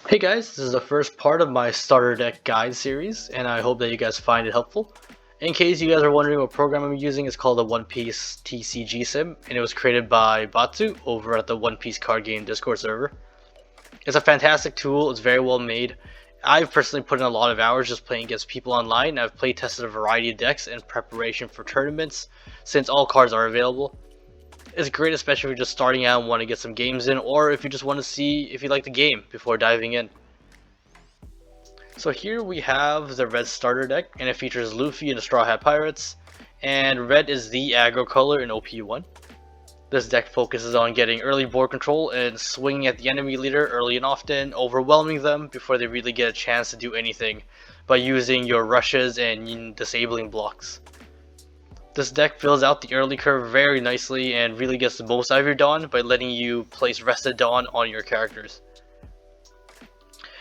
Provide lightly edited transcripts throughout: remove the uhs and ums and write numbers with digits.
Hey guys, this is the first part of my starter deck guide series, and I hope that you guys find it helpful. In case you guys are wondering what program I'm using, it's called the One Piece TCG sim, and it was created by Batsu over at the One Piece card game Discord server. It's a fantastic tool, it's very well made. I've personally put in a lot of hours just playing against people online. I've play tested a variety of decks in preparation for tournaments, since all cards are available. It's great especially if you're just starting out and want to get some games in, or if you just want to see if you like the game before diving in. So here we have the red starter deck, and it features Luffy and the Straw Hat Pirates, and red is the aggro color in OP1. This deck focuses on getting early board control and swinging at the enemy leader early and often, overwhelming them before they really get a chance to do anything by using your rushes and disabling blocks. This deck fills out the early curve very nicely and really gets the most out of your Dawn by letting you place Rested Dawn on your characters.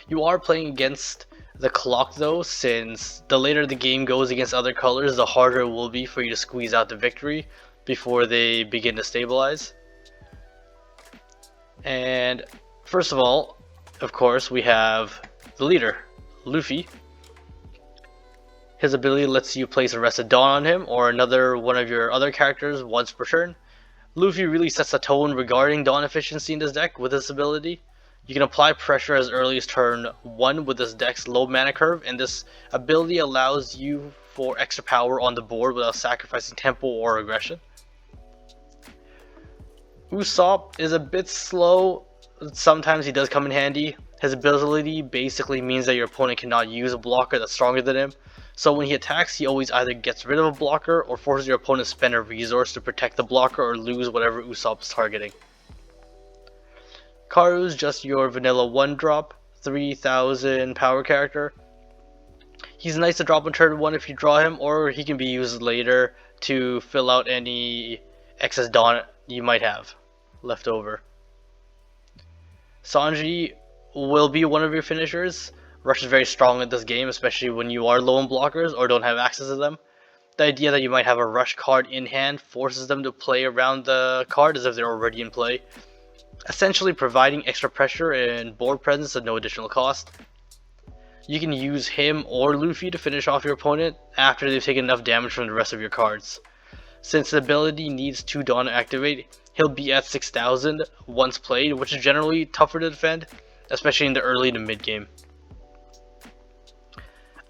You are playing against the clock though, since the later the game goes against other colors, the harder it will be for you to squeeze out the victory before they begin to stabilize. And first of all, of course, we have the leader, Luffy. His ability lets you place a Rested Dawn on him or another one of your other characters once per turn. Luffy really sets the tone regarding Dawn efficiency in this deck with this ability. You can apply pressure as early as turn 1 with this deck's low mana curve, and this ability allows you for extra power on the board without sacrificing tempo or aggression. Usopp is a bit slow, sometimes he does come in handy. His ability basically means that your opponent cannot use a blocker that's stronger than him, so when he attacks he always either gets rid of a blocker or forces your opponent to spend a resource to protect the blocker or lose whatever Usopp is targeting. Karu's just your vanilla 1-drop, 3000 power character. He's nice to drop on turn 1 if you draw him, or he can be used later to fill out any excess Dawn you might have left over. Sanji will be one of your finishers. Rush is very strong in this game, especially when you are low on blockers or don't have access to them. The idea that you might have a rush card in hand forces them to play around the card as if they're already in play, essentially providing extra pressure and board presence at no additional cost. You can use him or Luffy to finish off your opponent after they've taken enough damage from the rest of your cards. Since the ability needs 2 Dawn to activate, he'll be at 6000 once played, which is generally tougher to defend, especially in the early to mid game.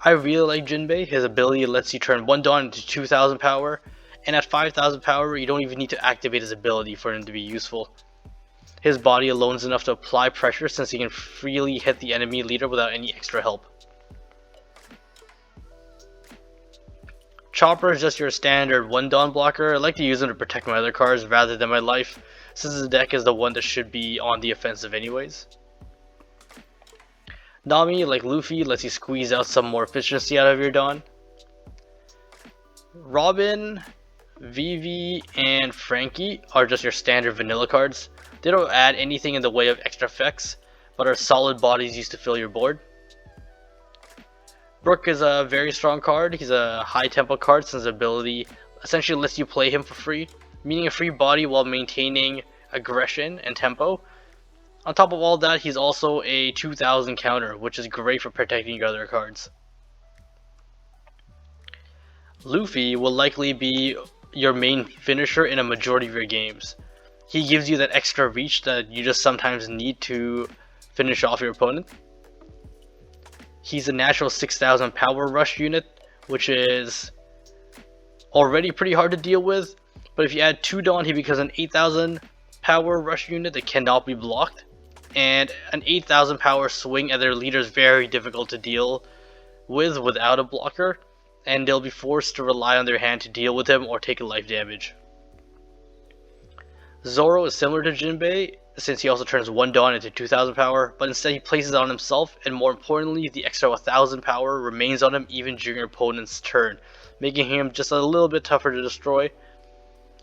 I really like Jinbei. His ability lets you turn 1 Dawn into 2000 power, and at 5000 power you don't even need to activate his ability for him to be useful. His body alone is enough to apply pressure since he can freely hit the enemy leader without any extra help. Chopper is just your standard 1 Dawn blocker. I like to use him to protect my other cards rather than my life, since the deck is the one that should be on the offensive anyways. Nami, like Luffy, lets you squeeze out some more efficiency out of your Dawn. Robin, Vivi, and Frankie are just your standard vanilla cards. They don't add anything in the way of extra effects, but are solid bodies used to fill your board. Brook is a very strong card. He's a high tempo card since his ability essentially lets you play him for free, meaning a free body while maintaining aggression and tempo. On top of all that, he's also a 2000 counter, which is great for protecting your other cards. Luffy will likely be your main finisher in a majority of your games. He gives you that extra reach that you just sometimes need to finish off your opponent. He's a natural 6000 power rush unit, which is already pretty hard to deal with, but if you add 2 Dawn, he becomes an 8000 power rush unit that cannot be blocked, and an 8000 power swing at their leader is very difficult to deal with without a blocker, and they'll be forced to rely on their hand to deal with him or take life damage. Zoro is similar to Jinbei, since he also turns 1 Dawn into 2000 power, but instead he places it on himself, and more importantly, the extra 1000 power remains on him even during your opponent's turn, making him just a little bit tougher to destroy.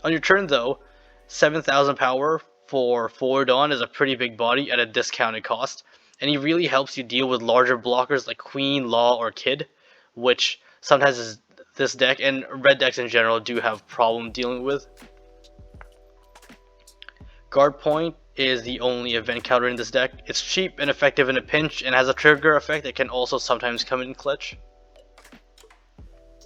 On your turn though, 7000 power for 4 Dawn is a pretty big body at a discounted cost, and he really helps you deal with larger blockers like Queen, Law, or Kid, which sometimes this deck and red decks in general do have problem dealing with. Guard point is the only event counter in this deck. It's cheap and effective in a pinch and has a trigger effect that can also sometimes come in clutch.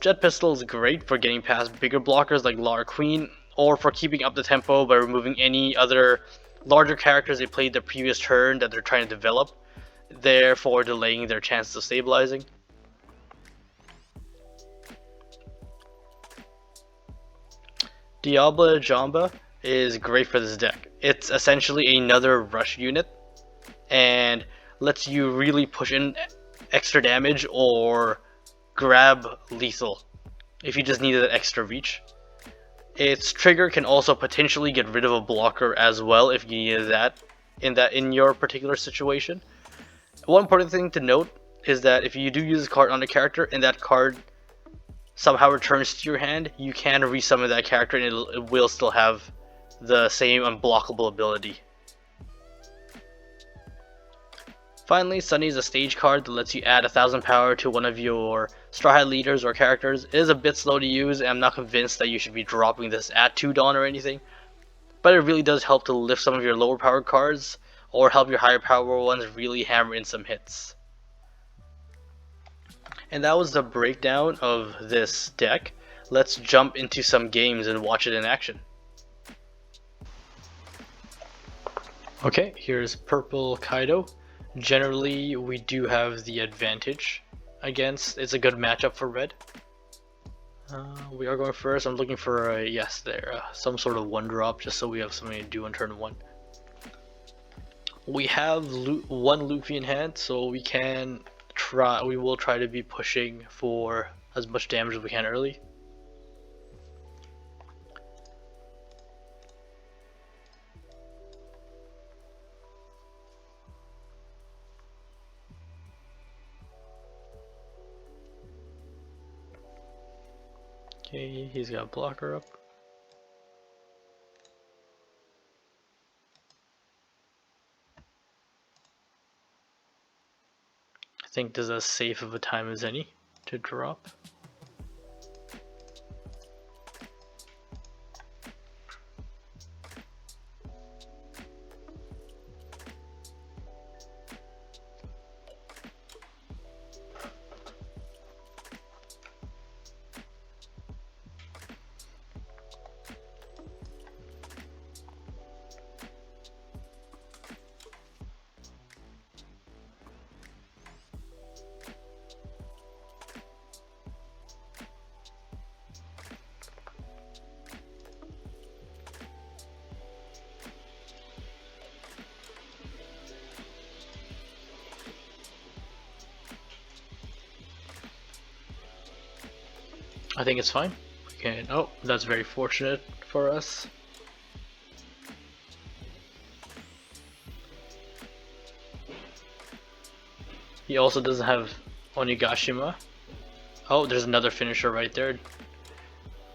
Jet Pistol is great for getting past bigger blockers like Lar Queen, or for keeping up the tempo by removing any other larger characters they played the previous turn that they're trying to develop, therefore delaying their chances of stabilizing. Diablo Jamba is great for this deck. It's essentially another rush unit and lets you really push in extra damage or grab lethal if you just needed that extra reach. Its trigger can also potentially get rid of a blocker as well if you needed that in your particular situation. One important thing to note is that if you do use a card on a character and that card somehow returns to your hand, you can resummon that character and it will still have the same unblockable ability. Finally, Sunny is a stage card that lets you add 1000 power to one of your Straw Hat leaders or characters. It is a bit slow to use, and I'm not convinced that you should be dropping this at 2 Dawn or anything, but it really does help to lift some of your lower powered cards, or help your higher power ones really hammer in some hits. And that was the breakdown of this deck. Let's jump into some games and watch it in action. Okay, here's Purple Kaido. Generally, we do have the advantage against. It's a good matchup for red. We are going first. I'm looking for a yes there, some sort of 1-drop, just so we have something to do on turn 1. We have one Luffy in hand, so we can try. We will try to be pushing for as much damage as we can early. Okay, he's got a blocker up. I think this is as safe of a time as any to drop. I think it's fine. We can. Oh, that's very fortunate for us. He also doesn't have Onigashima. Oh, there's another finisher right there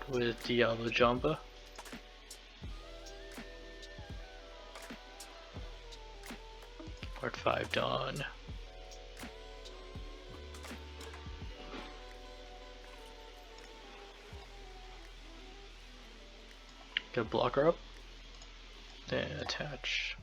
with Diablo Jamba. Part 5 Dawn. Get a blocker up, then attach.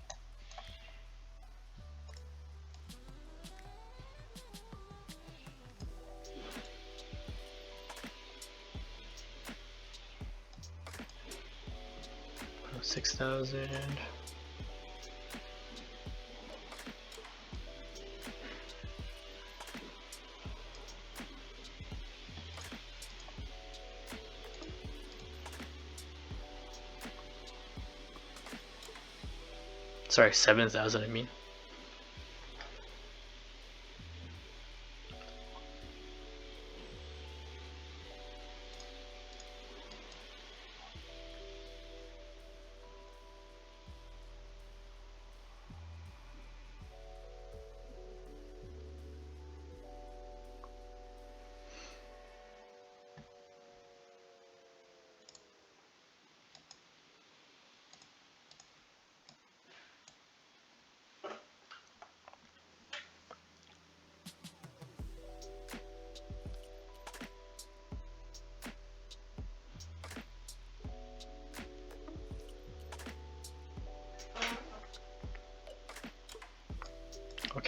Oh, 6,000. Sorry, 7,000 I mean.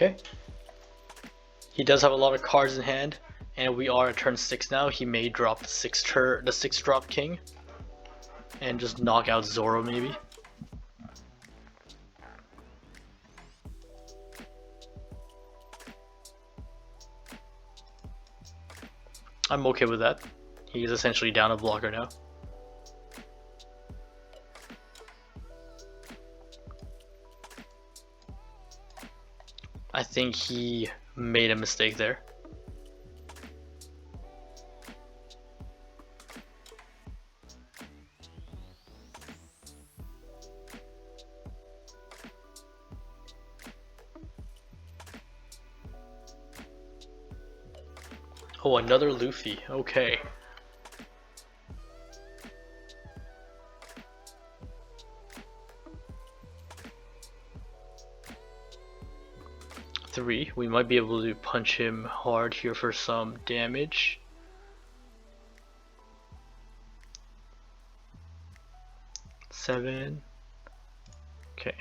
Okay. He does have a lot of cards in hand, and we are at turn 6 now. He may drop the 6 drop king and just knock out Zoro maybe. I'm okay with that. He's essentially down a blocker now. I think he made a mistake there. Oh, another Luffy. Okay. Three. We might be able to punch him hard here for some damage. Seven. Okay.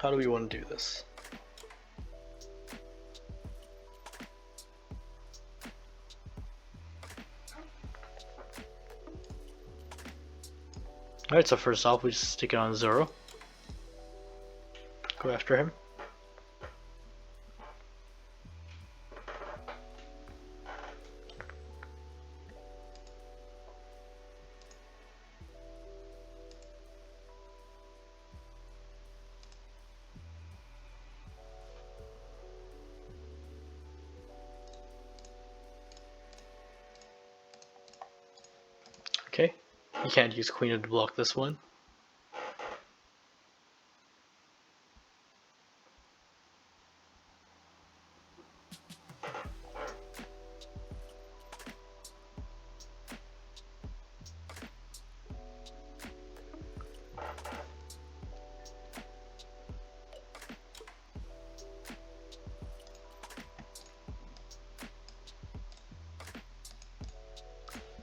How do we want to do this? Alright, so first off, we just stick it on Zoro. Go after him. Okay, you can't use Queen to block this one.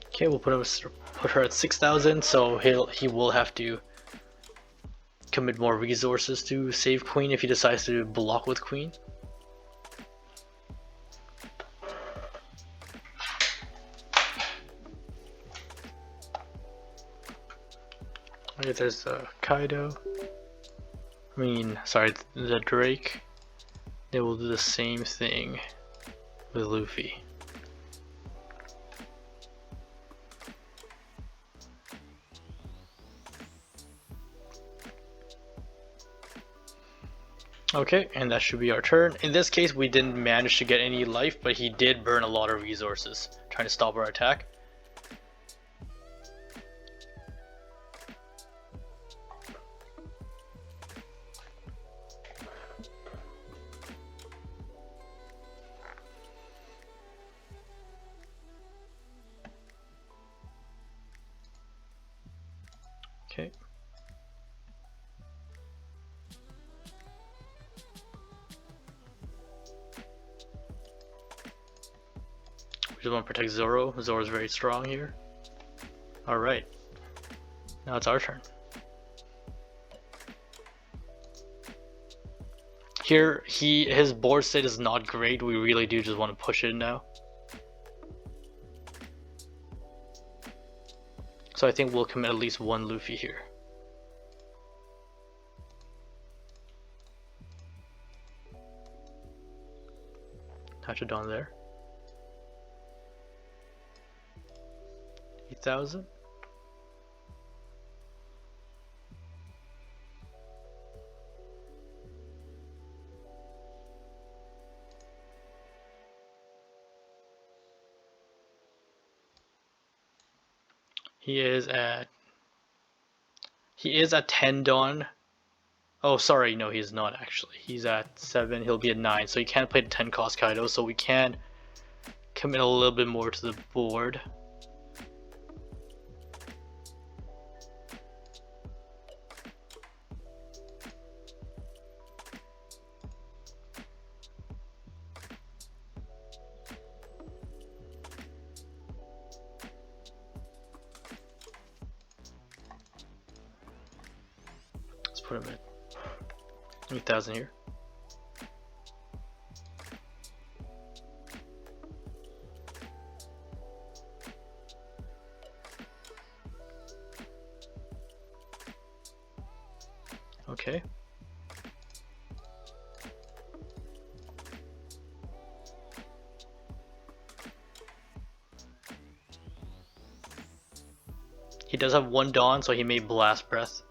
Okay, we'll put her at 6,000, so he will have to commit more resources to save Queen if he decides to block with Queen. Okay, there's the Kaido. Sorry, the Drake. They will do the same thing with Luffy. Okay, and that should be our turn. In this case, we didn't manage to get any life, but he did burn a lot of resources trying to stop our attack. Okay. We just want to protect Zoro. Zoro's very strong here. Alright. Now it's our turn. Here, his board state is not great. We really do just want to push it now. So I think we'll commit at least one Luffy here. Touch it on there. 8,000. He is at 10 Dawn. Oh, sorry, no, he's not actually. He's at 7, he'll be at 9, so he can't play the 10 cost Kaido, so we can commit a little bit more to the board. put him at 8,000 here. Okay. He does have one Dawn, so he may Blast Breath.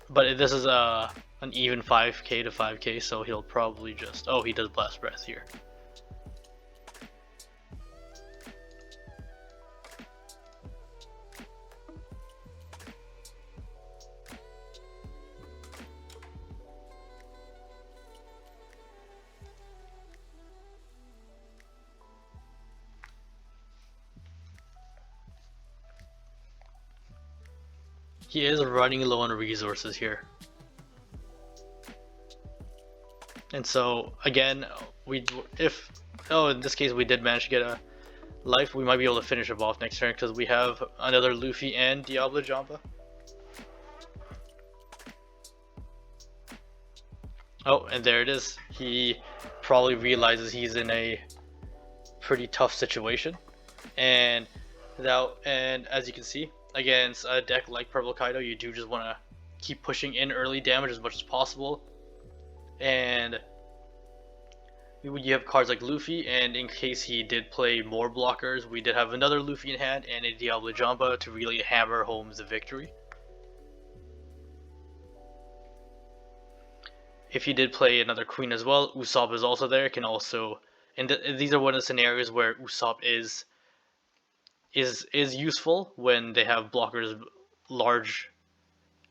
But this is an even 5k to 5k, so he'll probably just... Oh, he does Blast Breath here. He is running low on resources here. And so, again, in this case we did manage to get a life, we might be able to finish him off next turn because we have another Luffy and Diablo Jamba. Oh, and there it is. He probably realizes he's in a pretty tough situation. And as you can see, against a deck like Purple Kaido, you do just want to keep pushing in early damage as much as possible. And you have cards like Luffy, and in case he did play more blockers, we did have another Luffy in hand and a Diablo Jamba to really hammer home the victory. If he did play another Queen as well, Usopp is also there. Can also, and these are one of the scenarios where Usopp is useful when they have blockers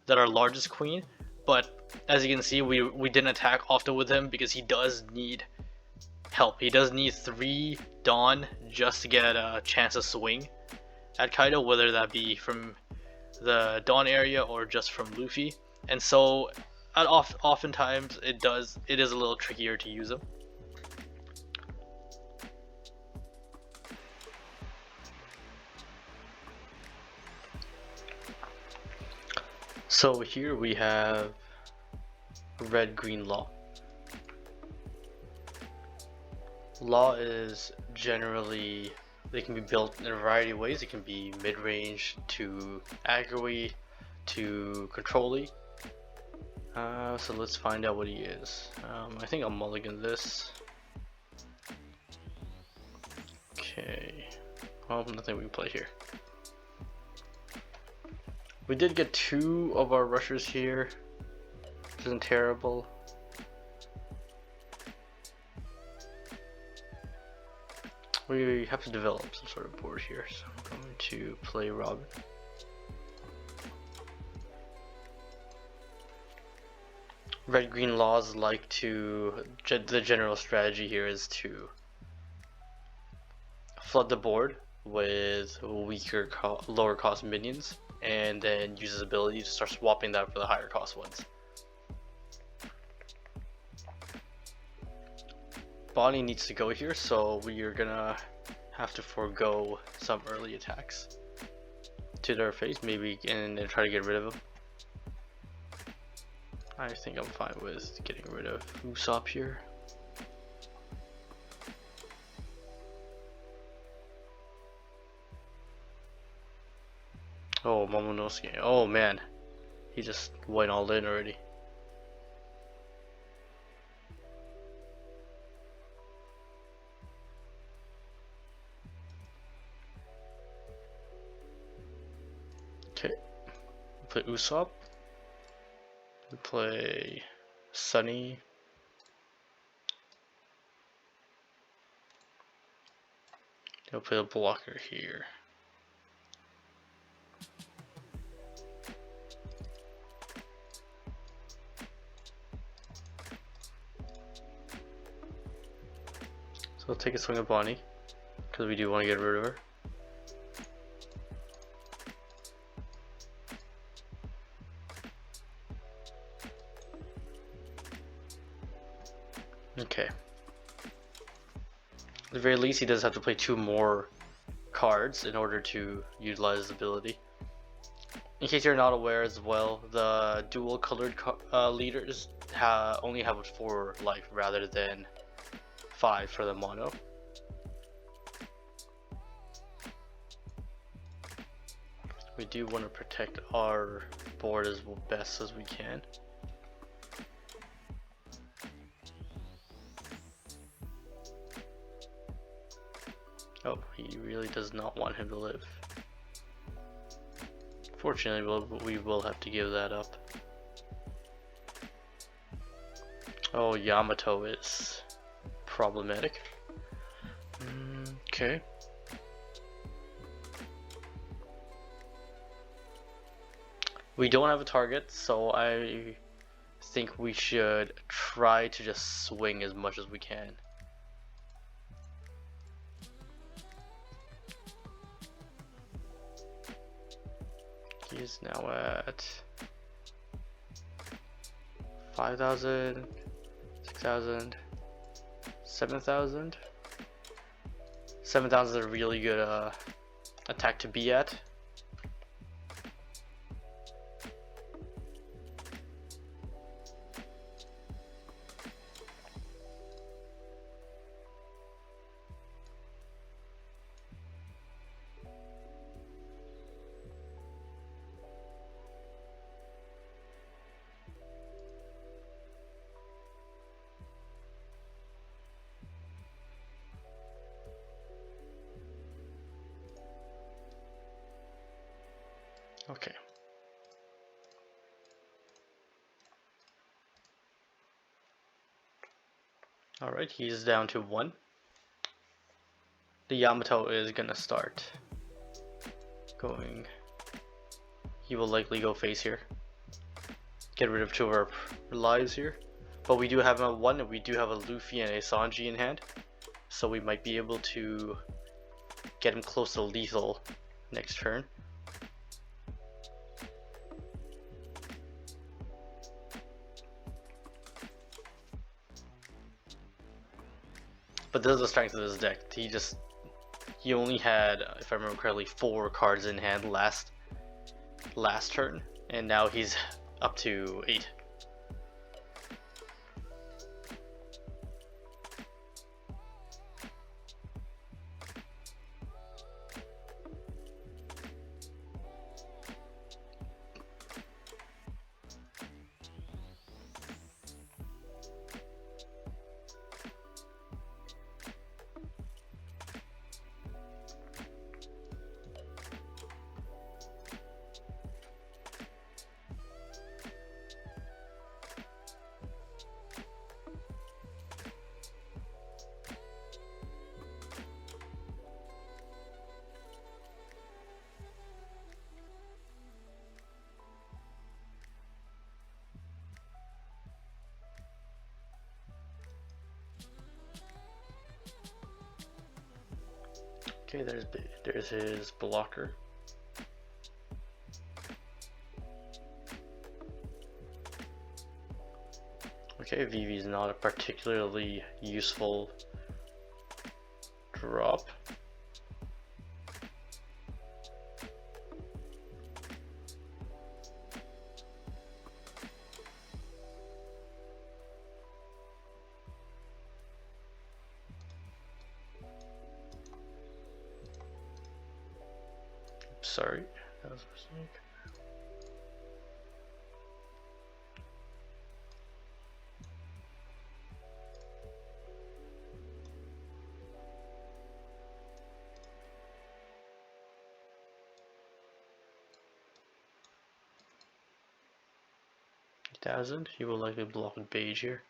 that are largest Queen. But as you can see, we didn't attack often with him because he does need help. He does need 3 Dawn just to get a chance to swing at Kaido, whether that be from the Dawn area or just from Luffy. And so oftentimes it is a little trickier to use him. So here we have Red Green Law. Law is generally, they can be built in a variety of ways. It can be mid-range to aggro-y to control-y. So let's find out what he is. I think I'll mulligan this. Okay. Well, nothing we can play here. We did get 2 of our rushers here, which isn't terrible. We have to develop some sort of board here, so I'm going to play Robin. Red Green Laws like to, the general strategy here is to flood the board with weaker, lower cost minions, and then use his ability to start swapping that for the higher cost ones. Bonnie needs to go here, so we are gonna have to forego some early attacks to their face, maybe, and then try to get rid of him. I think I'm fine with getting rid of Usopp here. Oh, Momonosuke. Oh man, he just went all in already. Okay, play Usopp. We play Sunny. He'll play a blocker here. So we'll take a swing at Bonnie, because we do want to get rid of her. Okay. At the very least, he does have to play 2 more cards in order to utilize his ability. In case you're not aware as well, the dual colored leaders only have 4 life rather than 5 for the mono. We do want to protect our board as best as we can. Oh, he really does not want him to live. Fortunately, we will have to give that up. Oh, Yamato is problematic. Okay. We don't have a target, so I think we should try to just swing as much as we can. He is now at 5,000, 6,000, 7,000. 7,000 is a really good attack to be at. Okay. Alright, he's down to 1. The Yamato is gonna start going. He will likely go face here. Get rid of 2 of our lives here. But we do have a 1, and we do have a Luffy and a Sanji in hand. So we might be able to get him close to lethal next turn. But this is the strength of this deck. He only had, if I remember correctly, 4 cards in hand last turn, and now he's up to 8. Okay, there's his blocker. Okay, Vivi is not a particularly useful drop. Sorry, that was a mistake. $1,000. He will likely block with beige here.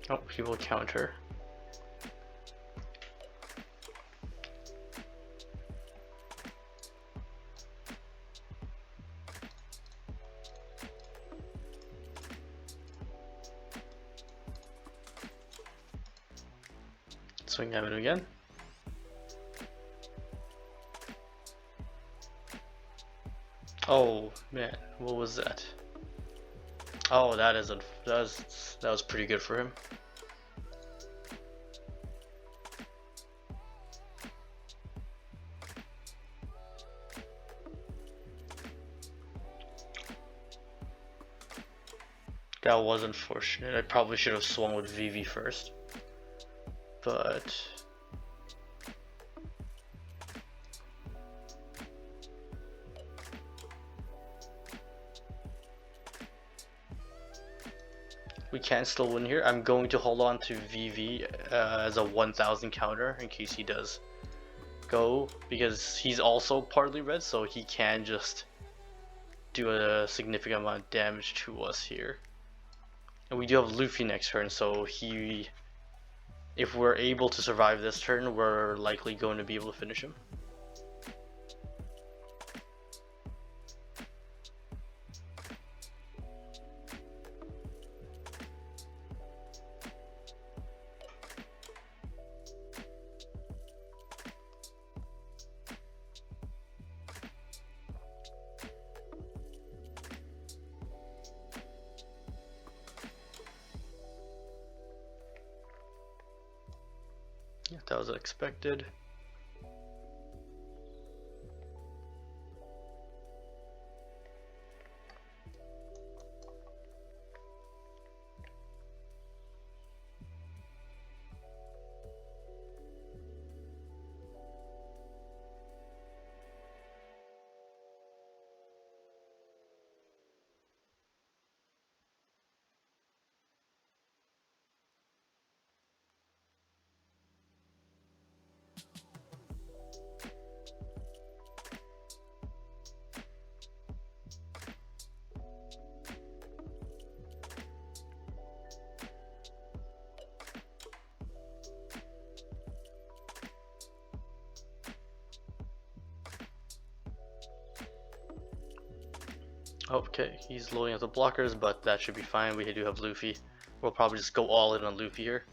Oh, he will counter. Swing at it again. Oh man, what was that? Oh, that was pretty good for him. That was unfortunate. I probably should have swung with VV first, but we can still win here. I'm going to hold on to VV as a 1000 counter in case he does go, because he's also partly red, so he can just do a significant amount of damage to us here. And we do have Luffy next turn, so if we're able to survive this turn, we're likely going to be able to finish him. Yeah, that was expected. Okay, he's loading up the blockers, but that should be fine. We do have Luffy. We'll probably just go all in on Luffy here.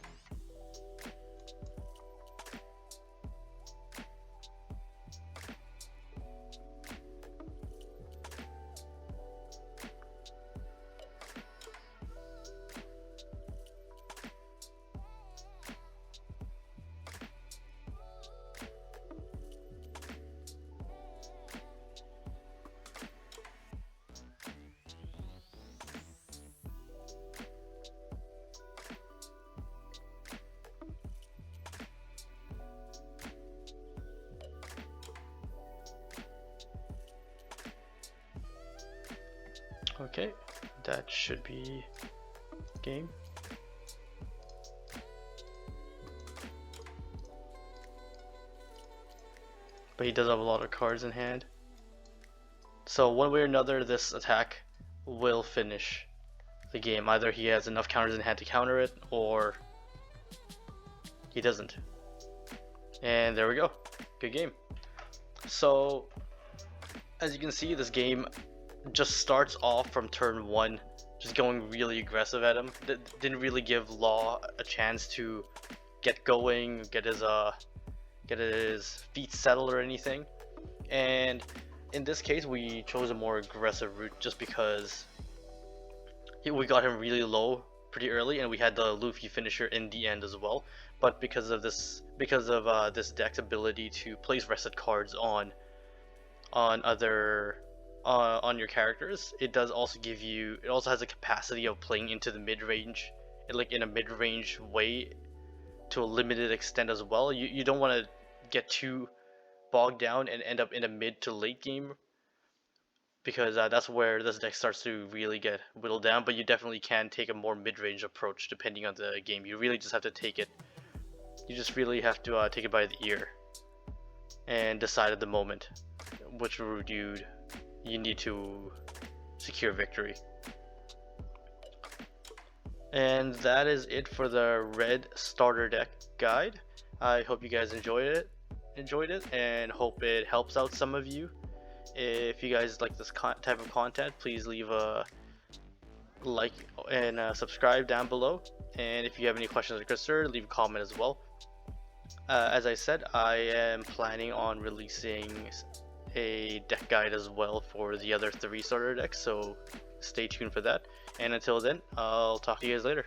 Okay, that should be game. But he does have a lot of cards in hand. So one way or another, this attack will finish the game. Either he has enough counters in hand to counter it, or he doesn't. And there we go. Good game. So, as you can see, this game just starts off from turn 1 just going really aggressive at him. Didn't really give Law a chance to get going, get his feet settled or anything. And in this case, we chose a more aggressive route just because we got him really low pretty early, and we had the Luffy finisher in the end as well. But because of this deck's ability to place rested cards on your characters, it does also give you, it also has a capacity of playing into the mid-range, like in a mid-range way to a limited extent as well. You don't want to get too bogged down and end up in a mid to late game, because that's where this deck starts to really get whittled down. But you definitely can take a more mid-range approach depending on the game. You really just have to take it, take it by the ear and decide at the moment which route you need to secure victory. And that is it for the red starter deck guide. I hope you guys enjoyed it and hope it helps out some of you. If you guys like this type of content, please leave a like and subscribe down below. And if you have any questions or concerns, leave a comment as well. As I said, I am planning on releasing a deck guide as well for the other 3 starter decks, so stay tuned for that. And until then, I'll talk to you guys later.